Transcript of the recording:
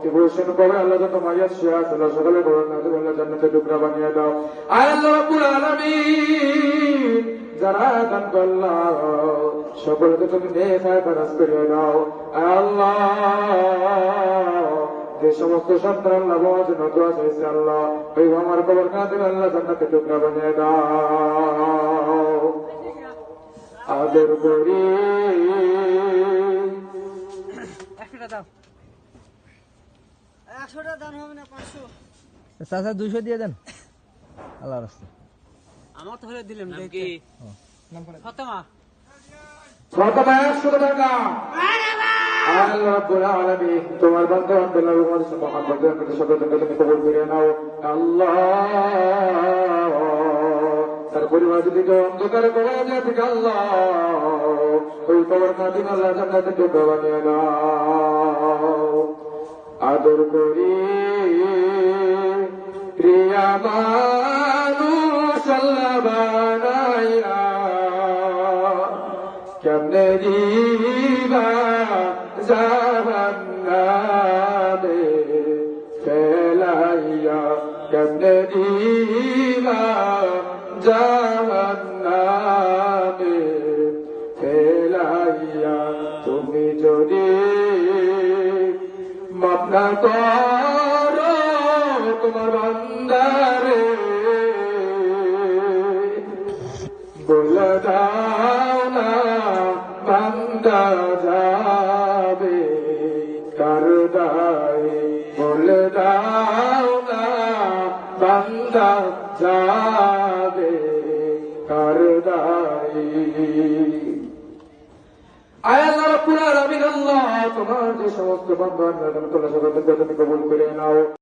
জীবন করে আল্লাহ যত মাইয়াত শেয়ার আল্লাহ সকালে করুন না আল্লাহ জান্নাতে টুকরা বানিয়ে দাও। আয় আল্লাহ রাব্বুল আলামিন, যারা দান করলাম সকলকে তুমি নেক হায়াত দারাজ করে দাও। আয় আল্লাহ, যে সমস্ত সন্তান আল্লাহ বাবার জন্য দোয়া চাইছে আল্লাহ ওই আমার কবর কাঁদে আল্লাহ জান্নাতে টুকরা বানিয়ে দাও। আদর করি চাচা 200 দিয়ে দেন আল্লাহ রাস্তা। আমার তো হলে দিলেন কি ফতেমা 100 টাকা। আল্লাহ রাব্বুল আলামিন, তোমার বান্দা আব্দুল্লাহ মুহাম্মদের সাথে তুমি কবুল করে নাও আল্লাহ। তার পরিবার যদি অন্ধকারে কবর দিয়ে থাকে আল্লাহ ওই কবর কাঁদিন আল্লাহ জান্নাতে টুকরা বানিয়ে দাও। আদর করি প্রিয়া মানুষ আল্লাহ বানাইয়া কেমনে দিবা জাহান্নামে ফেলাইয়া, কেমনে দিবা জাহান্নামে ফেলাইয়া। তুমি যদি মাফ না করো তোমার বান্দারে, বলে দাও না বান্দা যাবে কার দায়ে, বলে দাও না বান্দা যাবে কার দায়ে। আয় আল্লাহ রাব্বুল আলামিন, আল্লাহ তোমার যে সমস্ত বান্দা আল্লাহ তুমি কবুল করে নাও।